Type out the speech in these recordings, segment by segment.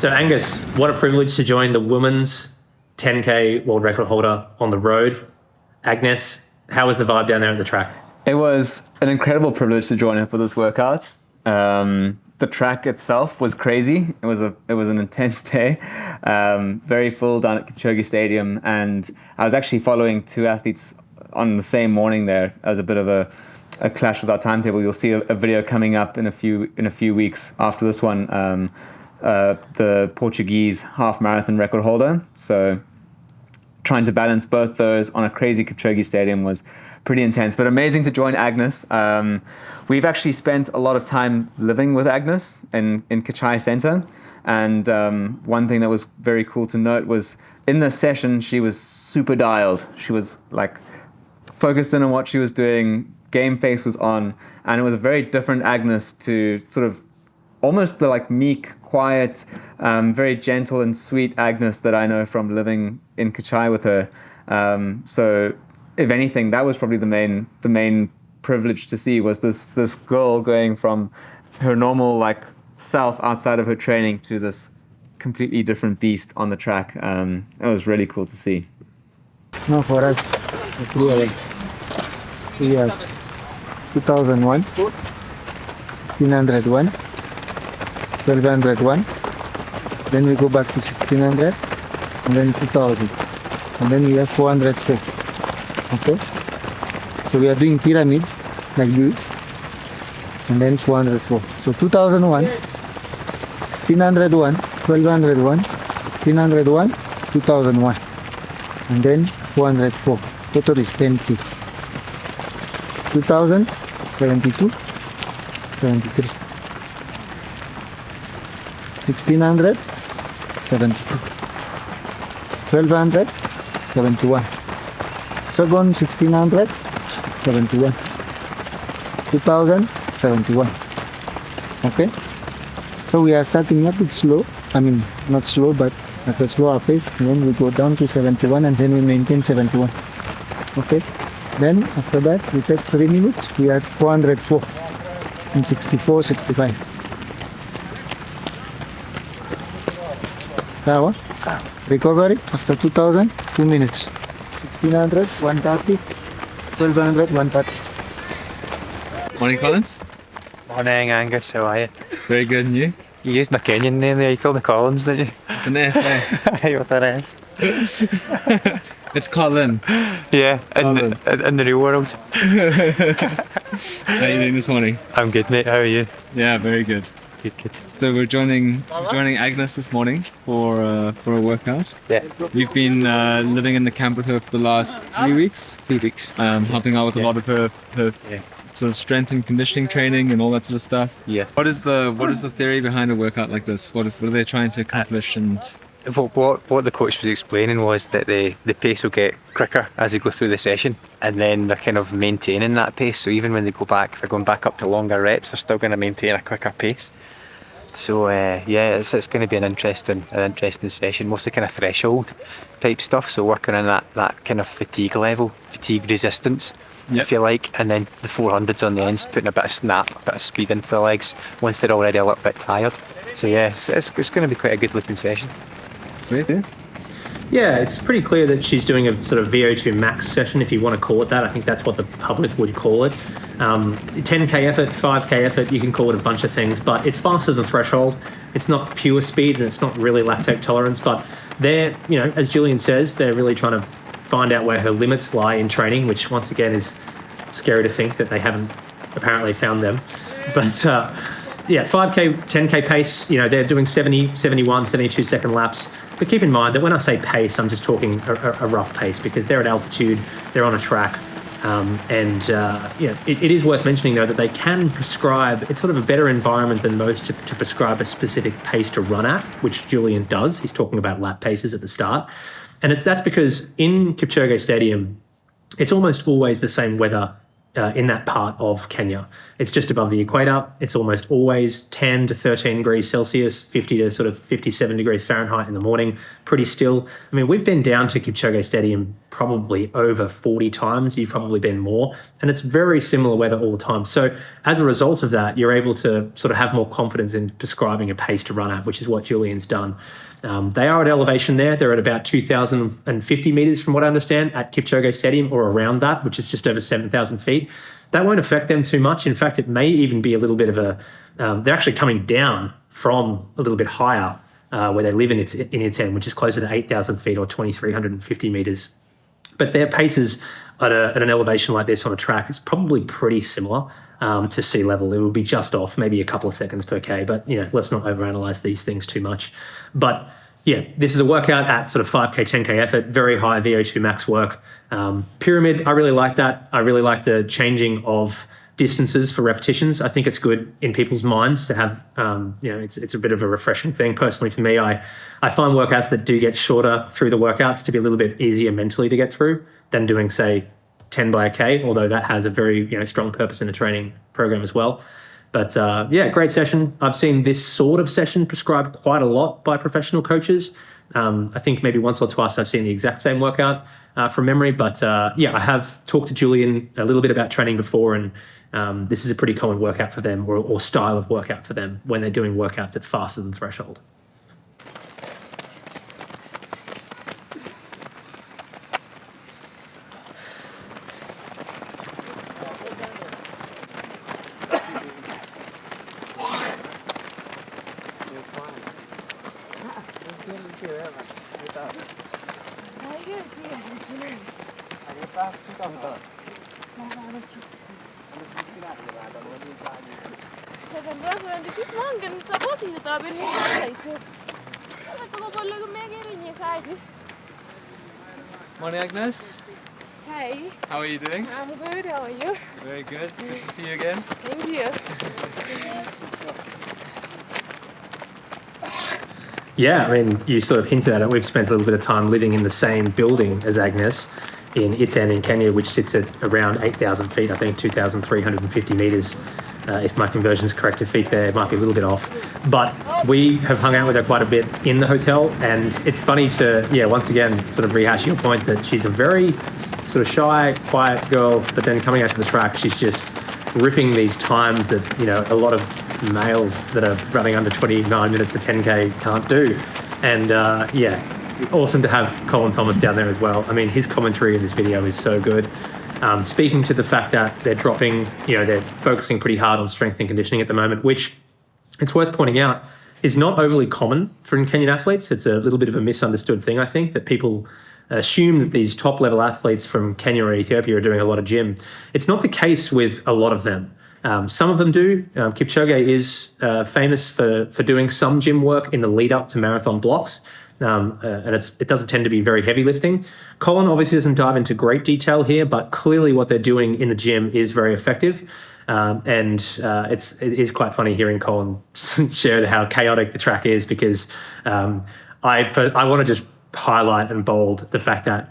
So Angus, what a privilege to join the women's 10K world record holder on the road. Agnes, how was the vibe down there at the track? It was an incredible privilege to join her for this workout. The track itself was crazy. It was an intense day, very full down at Kipchoge Stadium, and I was actually following two athletes on the same morning there. It was a bit of a clash with our timetable. You'll see a video coming up in a few weeks after this one. The Portuguese half marathon record holder. So trying to balance both those on a crazy Kipchoge Stadium was pretty intense, but amazing to join Agnes. We've actually spent a lot of time living with Agnes in Kachai Center. And one thing that was very cool to note was in this session, she was super dialed. She was like focused in on what she was doing. Game face was on. And it was a very different Agnes to sort of almost the like meek, quiet, very gentle and sweet Agnes that I know from living in Kachai with her. So if anything, that was probably the main privilege to see, was this girl going from her normal like self outside of her training to this completely different beast on the track. It was really cool to see. No, for us, we are 2001, 1501, 1201, then we go back to 1600, and then 2000, and then we have 404. Okay, so we are doing pyramid like this, and then 404. So 2001, 1501, 1201, 1501, 2001, and then 404. Total is 10K. 2000, 72, 73. 1600, 72. 1200, 71. Second 1600, 71. 2000, 71. Okay? So we are starting a bit slow. I mean, not slow, but at a slower pace. And then we go down to 71 and then we maintain 71. Okay? Then after that, we take 3 minutes. We are at 404 and 64, 65. Recovery after 2000, 2 minutes. 1600, 130, 1200, 130. Morning, Collins. Morning, Angus. How are you? Very good, and you? You used my Kenyan name there. You called me Collins, didn't you? The nest, eh? Hey, what that is? It's Colin. Yeah, in the real world. How are you doing this morning? I'm good, mate. How are you? Yeah, very good. Good. So we're joining Agnes this morning for a workout. Yeah. You've been living in the camp with her for the last 3 weeks. 3 weeks. Helping out with a lot of her sort of strength and conditioning training and all that sort of stuff. Yeah. What is the theory behind a workout like this? What are they trying to accomplish? And What the coach was explaining was that the pace will get quicker as they go through the session, and then they're kind of maintaining that pace. So even when they go back, if they're going back up to longer reps, they're still going to maintain a quicker pace. So it's going to be an interesting session, mostly kind of threshold type stuff. So working on that kind of fatigue level, fatigue resistance, if you like, and then the 400s on the ends, putting a bit of snap, a bit of speed into the legs once they're already a little bit tired. So it's going to be quite a good looking session. Sweet. Yeah, it's pretty clear that she's doing a sort of VO2 Max session, if you want to call it that. I think that's what the public would call it. 10K effort, 5K effort, you can call it a bunch of things, but it's faster than threshold. It's not pure speed and it's not really lactate tolerance, but they're, as Julien says, they're really trying to find out where her limits lie in training, which once again is scary to think that they haven't apparently found them. But 5K, 10K pace, they're doing 70, 71, 72 second laps. But keep in mind that when I say pace, I'm just talking a rough pace, because they're at altitude, they're on a track. It is worth mentioning, though, that they can prescribe, it's sort of a better environment than most to prescribe a specific pace to run at, which Julien does. He's talking about lap paces at the start. And that's because in Kipchoge Stadium, it's almost always the same weather in that part of Kenya. It's just above the equator. It's almost always 10 to 13 degrees Celsius, 50 to sort of 57 degrees Fahrenheit in the morning, pretty still. I mean, we've been down to Kipchoge Stadium probably over 40 times. You've probably been more. And it's very similar weather all the time. So as a result of that, you're able to sort of have more confidence in prescribing a pace to run at, which is what Julien's done. They are at elevation there. They're at about 2,050 metres, from what I understand, at Kipchoge Stadium, or around that, which is just over 7,000 feet. That won't affect them too much. In fact, it may even be a little bit of a... they're actually coming down from a little bit higher where they live in its end, which is closer to 8,000 feet or 2,350 metres. But their paces at an elevation like this on a track is probably pretty similar to sea level. It will be just off, maybe a couple of seconds per K, but let's not overanalyze these things too much. But yeah, this is a workout at sort of 5K, 10K effort, very high VO2 max work. Pyramid, I really like that. I really like the changing of distances for repetitions. I think it's good in people's minds to have, it's a bit of a refreshing thing. Personally, for me, I find workouts that do get shorter through the workouts to be a little bit easier mentally to get through than doing, say, 10 by a K, although that has a very strong purpose in a training program as well. But great session. I've seen this sort of session prescribed quite a lot by professional coaches. I think maybe once or twice I've seen the exact same workout from memory. But I have talked to Julien a little bit about training before, and this is a pretty common workout for them, or style of workout for them when they're doing workouts at faster than threshold. Morning, Agnes. Hey. How are you doing? I'm good, how are you? Very good. It's good to see you again. Thank you. Yeah, I mean, you sort of hinted at it. We've spent a little bit of time living in the same building as Agnes in Iten in Kenya, which sits at around 8,000 feet, I think 2,350 metres. If my conversion is correct to feet there, it might be a little bit off. But we have hung out with her quite a bit in the hotel, and it's funny to, once again, sort of rehash your point that she's a very sort of shy, quiet girl, but then coming out to the track, she's just ripping these times that, a lot of males that are running under 29 minutes for 10K can't do. And awesome to have Colin Thomas down there as well. I mean, his commentary in this video is so good. Speaking to the fact that they're dropping, they're focusing pretty hard on strength and conditioning at the moment, which it's worth pointing out is not overly common for Kenyan athletes. It's a little bit of a misunderstood thing, I think, that people assume that these top-level athletes from Kenya or Ethiopia are doing a lot of gym. It's not the case with a lot of them. Some of them do. Kipchoge is famous for doing some gym work in the lead-up to marathon blocks. And it doesn't tend to be very heavy lifting. Colin obviously doesn't dive into great detail here, but clearly what they're doing in the gym is very effective. It is quite funny hearing Colin share how chaotic the track is, because I want to just highlight and bold the fact that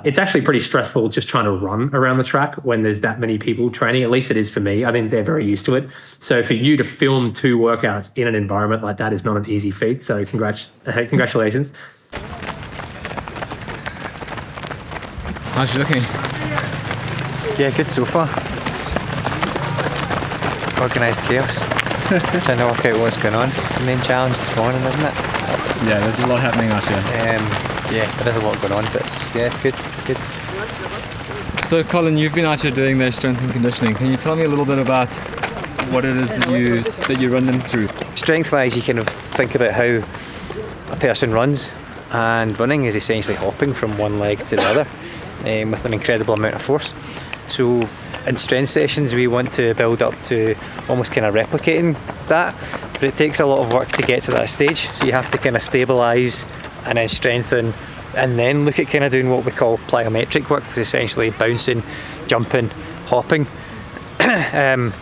it's actually pretty stressful just trying to run around the track when there's that many people training. At least it is for me. I mean, they're very used to it. So for you to film 2 workouts in an environment like that is not an easy feat. So congratulations. How's you looking? Yeah, good so far. Organised chaos. Trying to work out what's going on. It's the main challenge this morning, isn't it? Yeah, there's a lot happening out here. There is a lot going on, but it's good. It's good. So, Colin, you've been out here doing their strength and conditioning. Can you tell me a little bit about what it is that you run them through? Strength-wise, you kind of think about how a person runs, and running is essentially hopping from one leg to the other with an incredible amount of force. So in strength sessions, we want to build up to almost kind of replicating that, but it takes a lot of work to get to that stage. So you have to kind of stabilise and then strengthen, and then look at kind of doing what we call plyometric work, which is essentially bouncing, jumping, hopping. A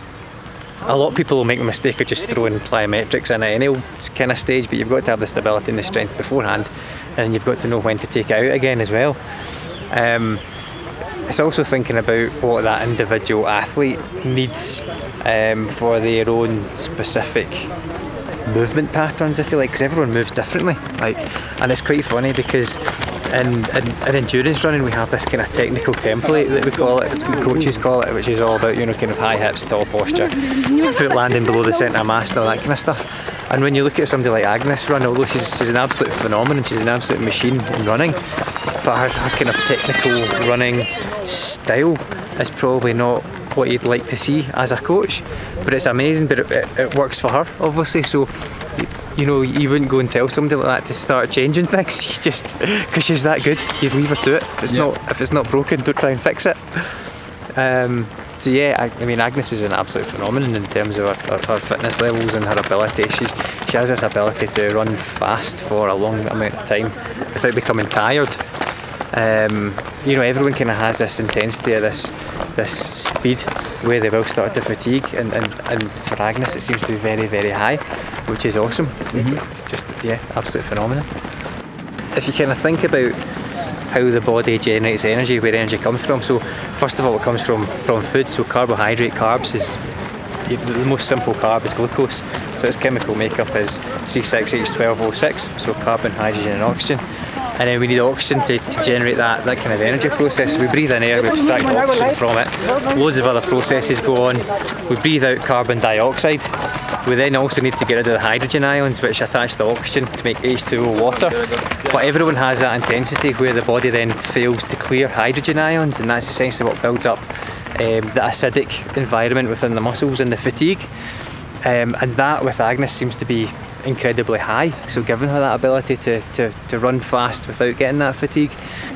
lot of people will make the mistake of just throwing plyometrics in at any kind of stage, but you've got to have the stability and the strength beforehand, and you've got to know when to take it out again as well. it's also thinking about what that individual athlete needs for their own specific movement patterns, if you like, because everyone moves differently. And it's quite funny because in endurance running we have this kind of technical template that we call it, as coaches call it, which is all about, kind of high hips, tall posture, foot landing below the centre of mass and all that kind of stuff. And when you look at somebody like Agnes run, although she's an absolute phenomenon, she's an absolute machine in running, but her kind of technical running style is probably not what you'd like to see as a coach. But it's amazing, but it works for her, obviously. So, you wouldn't go and tell somebody like that to start changing things. You just, because she's that good, you'd leave her to it. If it's not broken, don't try and fix it. So yeah, I mean, Agnes is an absolute phenomenon in terms of her fitness levels and her ability. She has this ability to run fast for a long amount of time without becoming tired. Everyone kind of has this intensity, this speed where they will start to fatigue, and for Agnes it seems to be very, very high, which is awesome. Just absolute phenomenon. If you kind of think about how the body generates energy, where energy comes from, so first of all it comes from food. So carbs is the most simple carb is glucose, so its chemical makeup is C6H12O6, so carbon, hydrogen and oxygen. And then we need oxygen to generate that kind of energy process. So we breathe in air, we extract oxygen from it. Loads of other processes go on. We breathe out carbon dioxide. We then also need to get rid of the hydrogen ions which attach to oxygen to make H2O water. But everyone has that intensity where the body then fails to clear hydrogen ions, and that's essentially what builds up the acidic environment within the muscles and the fatigue. And that with Agnes seems to be incredibly high, so giving her that ability to run fast without getting that fatigue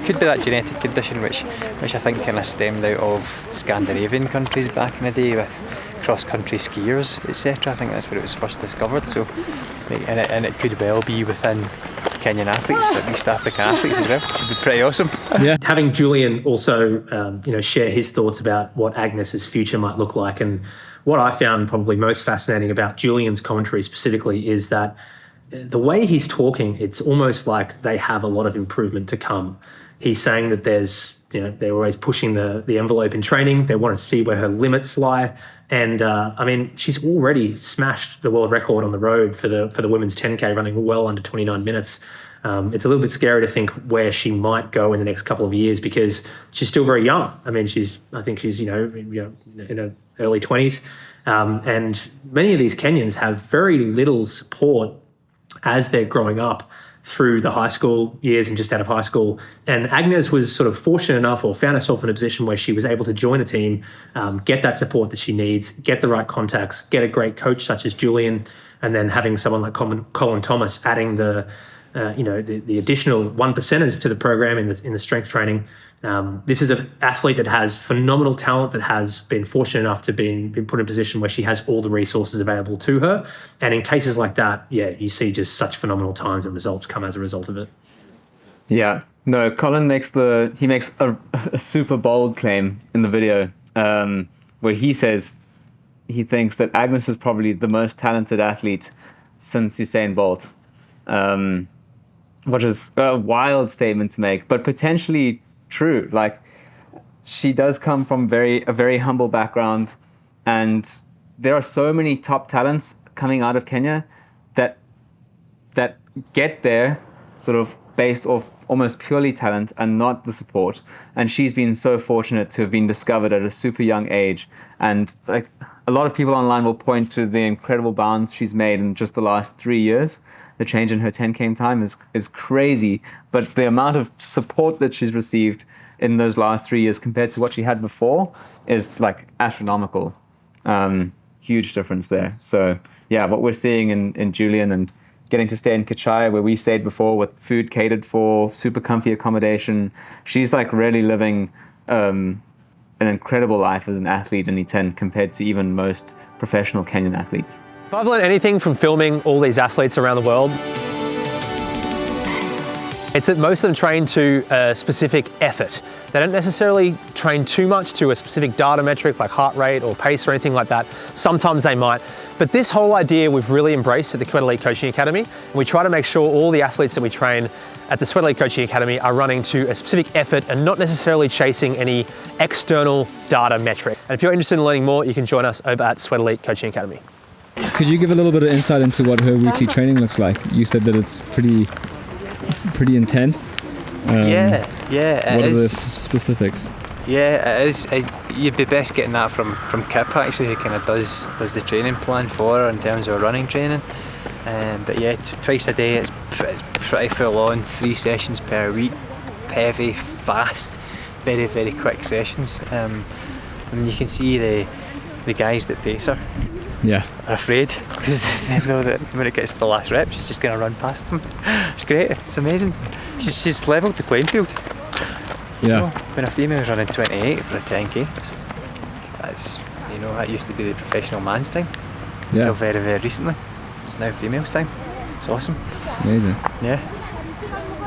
could be that genetic condition which I think kind of stemmed out of Scandinavian countries back in the day with cross-country skiers, etc. I think that's where it was first discovered. So, and it could well be within Kenyan athletes, at least African athletes as well, which would be pretty awesome. Yeah. Having Julien also, share his thoughts about what Agnes's future might look like, and what I found probably most fascinating about Julien's commentary specifically is that the way he's talking, it's almost like they have a lot of improvement to come. He's saying that they're always pushing the envelope in training. They want to see where her limits lie. And she's already smashed the world record on the road for the women's 10K, running well under 29 minutes. It's a little bit scary to think where she might go in the next couple of years because she's still very young. I mean, I think she's in her early 20s, and many of these Kenyans have very little support as they're growing up through the high school years and just out of high school. And Agnes was sort of fortunate enough, or found herself in a position where she was able to join a team, get that support that she needs, get the right contacts, get a great coach such as Julien, and then having someone like Colin Thomas adding the additional 1%ers to the program in the strength training. This is an athlete that has phenomenal talent, that has been fortunate enough to been put in a position where she has all the resources available to her. And in cases like that, you see just such phenomenal times and results come as a result of it. Yeah. No, Colin makes a super bold claim in the video where he says he thinks that Agnes is probably the most talented athlete since Usain Bolt. Which is a wild statement to make, but potentially true. Like, she does come from a very humble background, and there are so many top talents coming out of Kenya that get there sort of based off almost purely talent and not the support. And she's been so fortunate to have been discovered at a super young age. And like, a lot of people online will point to the incredible bounds she's made in just the last 3 years. The change in her 10K time is crazy, but the amount of support that she's received in those last 3 years compared to what she had before is like astronomical. Huge difference there. So yeah, what we're seeing in Julien, and getting to stay in Kachai where we stayed before, with food catered for, super comfy accommodation, she's like really living an incredible life as an athlete in E10 compared to even most professional Kenyan athletes. If I've learned anything from filming all these athletes around the world, It's that most of them train to a specific effort. They don't necessarily train too much to a specific data metric like heart rate or pace or anything like that. Sometimes they might. But this whole idea we've really embraced at the Sweat Elite Coaching Academy, and we try to make sure all the athletes that we train at the Sweat Elite Coaching Academy are running to a specific effort and not necessarily chasing any external data metric. And if you're interested in learning more, you can join us over at Sweat Elite Coaching Academy. Could you give a little bit of insight into what her weekly training looks like? You said that it's pretty intense. Yeah, What are the specifics? Yeah, it is. You'd be best getting that from Kip actually, who kind of does the training plan for her in terms of running training. But yeah, twice a day it's pretty full on. 3 sessions per week, heavy, fast, very very quick sessions. And you can see the guys that pace her. Yeah. Are afraid because they know that when it gets to the last rep, she's just going to run past them. It's great. It's amazing. She's levelled the playing field. Yeah. When a female's running 28 for a 10k, that's that used to be the professional man's time. Yeah. Until very very recently, it's now female's time. It's awesome. It's amazing. Yeah.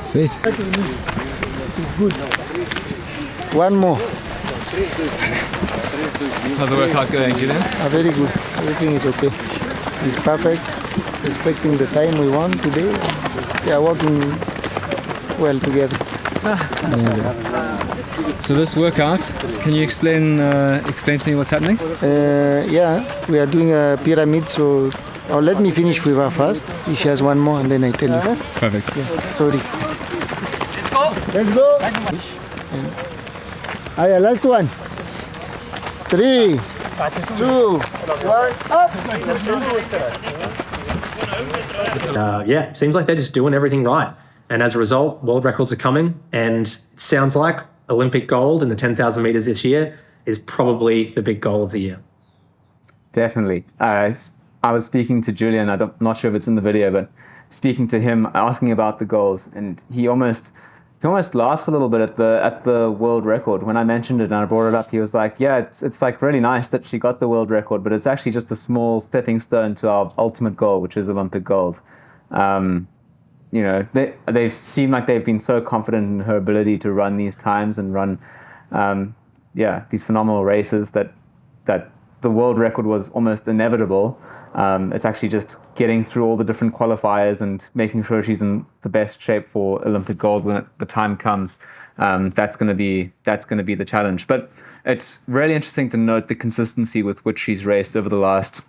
Sweet. Good. One more. How's the workout going, Julien? Very good. Everything is okay. It's perfect. Respecting the time we want today. We are working well together. So this workout, can you explain to me what's happening? Yeah, we are doing a pyramid. So let me finish with her first. She has one more, and then I tell you. Perfect. Yeah, sorry. Let's go. Aya, last one. 3, 2, 1, up. Yeah, seems like they're just doing everything right. And as a result, world records are coming, and it sounds like Olympic gold in the 10,000 meters this year is probably the big goal of the year. Definitely. I was speaking to Julien, I'm not sure if it's in the video, but speaking to him, asking about the goals, and he almost laughs a little bit at the world record. When I mentioned it and I brought it up, he was like, yeah, it's like really nice that she got the world record, but it's actually just a small stepping stone to our ultimate goal, which is Olympic gold. They seem like they've been so confident in her ability to run these times and run these phenomenal races that the world record was almost inevitable. It's actually just getting through all the different qualifiers and making sure she's in the best shape for Olympic gold when the time comes. That's going to be the challenge. But it's really interesting to note the consistency with which she's raced over the last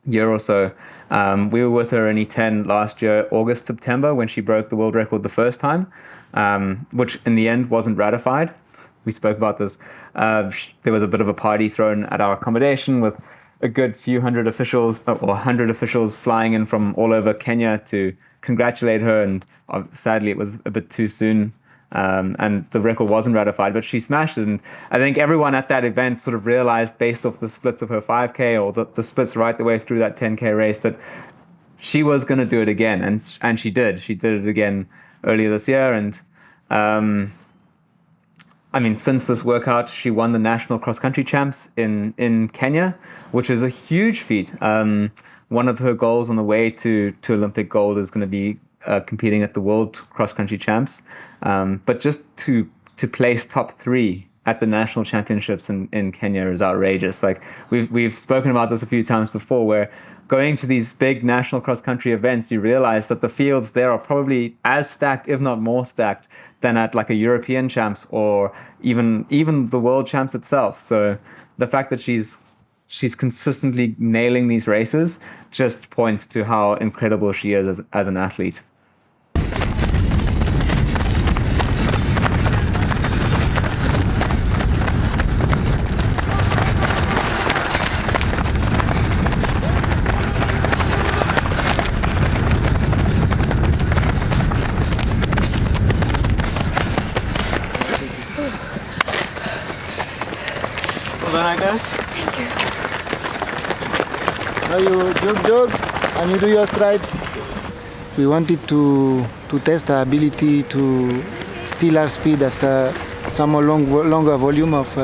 year or so. We were with her in E10 last year, August, September, when she broke the world record the first time, which in the end wasn't ratified. We spoke about this. There was a bit of a party thrown at our accommodation with a good few hundred officials, or 100 officials flying in from all over Kenya to congratulate her. And sadly, it was a bit too soon. And the record wasn't ratified, but she smashed it. And I think everyone at that event sort of realized, based off the splits of her 5K or the splits right the way through that 10K race, that she was going to do it again. And she did. She did it again earlier this year. And since this workout, she won the national cross-country champs in Kenya, which is a huge feat. One of her goals on the way to Olympic gold is going to be competing at the World Cross-Country Champs. But just to place top 3 at the national championships in Kenya is outrageous. Like we've spoken about this a few times before, where going to these big national cross-country events, you realize that the fields there are probably as stacked, if not more stacked, than at like a European champs or even the world champs itself. So the fact that she's consistently nailing these races just points to how incredible she is as an athlete. Now you jog and you do your strides. We wanted to test our ability to still have speed after some more longer volume of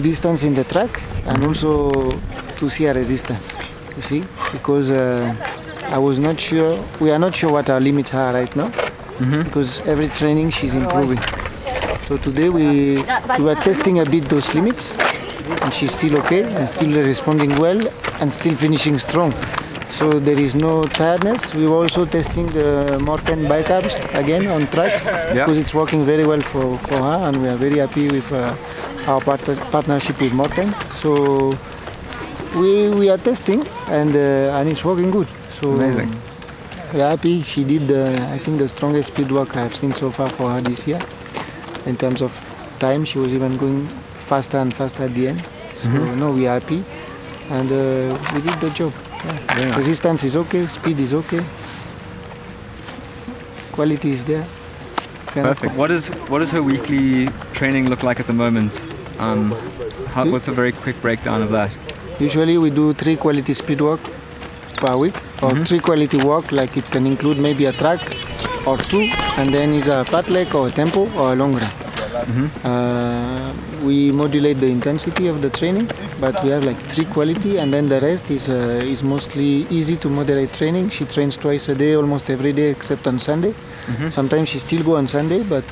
distance in the track, and also to see our resistance. You see, because we are not sure what our limits are right now. because every training she's improving. So today we were testing a bit those limits, and she's still okay and still responding well and still finishing strong. So there is no tiredness. We were also testing the Morten bicarb again on track because it's working very well for her, and we are very happy with our partnership with Morten. So we are testing and it's working good. So Amazing. We are happy. She did I think the strongest speed work I have seen so far for her this year. In terms of time, she was even going faster and faster at the end. So no, we are happy, and we did the job. Yeah. Nice. Resistance is okay, speed is okay, quality is there. Perfect. What does her weekly training look like at the moment? What's a very quick breakdown of that? Usually we do 3 quality speed work per week, or 3 quality work, like it can include maybe a track or 2, and then is a fat leg or a tempo or a long run. We modulate the intensity of the training, but we have like 3 quality, and then the rest is mostly easy to moderate training. She trains twice a day, almost every day except on Sunday. Sometimes she still go on Sunday, but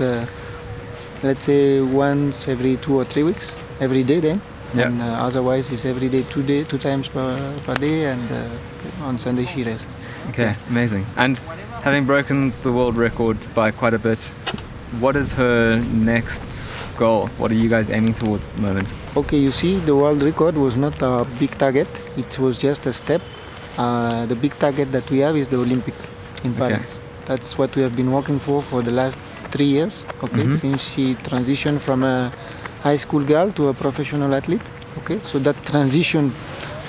let's say once every 2 or 3 weeks, every day then. And otherwise it's every day, 2 times per day, and on Sunday she rests. Okay, amazing. And having broken the world record by quite a bit, what is her next goal? What are you guys aiming towards at the moment? Okay, you see, the world record was not a big target. It was just a step. The big target that we have is the Olympic in Paris. That's what we have been working for the last 3 years. Okay, since she transitioned from a high school girl to a professional athlete. Okay, so that transition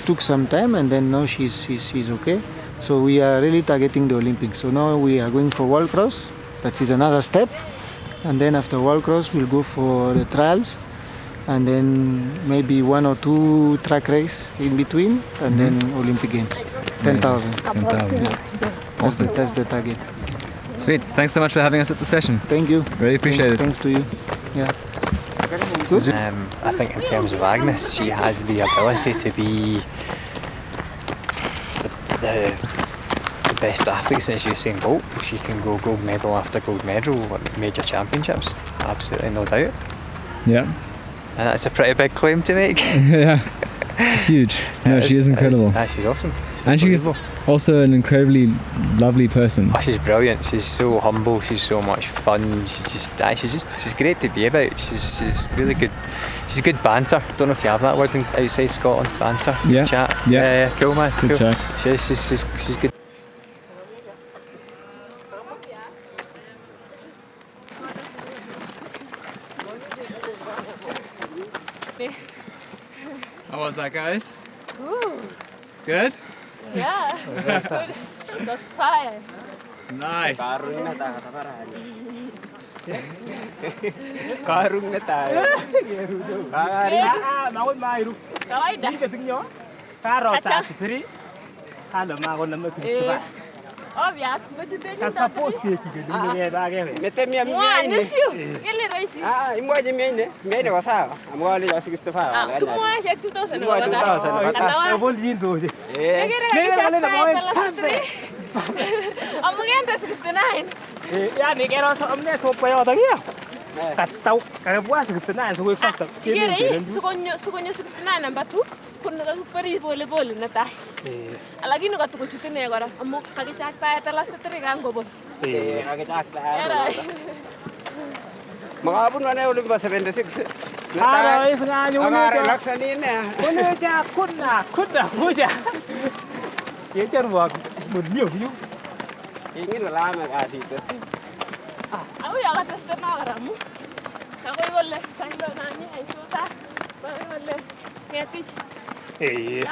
took some time, and then now she's okay. So we are really targeting the Olympics. So now we are going for World Cross. That is another step. And then after World Cross, we'll go for the trials, and then maybe 1 or 2 track race in between, and then Olympic Games. 10,000. 10,000. Yeah. Awesome. That's the target. Sweet. Thanks so much for having us at the session. Thank you. Really appreciate it. Thanks to you. Yeah. I think in terms of Agnes, she has the ability to be the best athlete since Usain Bolt. She can go gold medal after gold medal at major championships, absolutely no doubt. Yeah. And that's a pretty big claim to make. Yeah. It's huge. No, she is incredible. She's awesome. And she's also an incredibly lovely person. Oh, she's brilliant. She's so humble. She's so much fun. She's great to be about. She's really good. She's good banter. Don't know if you have that word outside Scotland. Banter. Yeah. Chat. Yeah. Cool, man. Good cool. chat. She's good. How was that, guys? Ooh, Good? yeah. Good. It was fire. Nice. Kawaida. Obvious. Sukonyo 69 number 2 kuna kakupari pole netai. Lakini katukochutine kora amu kakichaktaet alasitri kangobon. Kakichaktaet. Makabun ane Olympia 76. Ay, ngayon Ang relaxanin na. Kuda. Yeter wag mudliyo fiu. Ingin wala mag-asito. Aku ya kateste na karamu. Kakoy wolle sanglo nani ay suta. Wolle ngetich. Eh.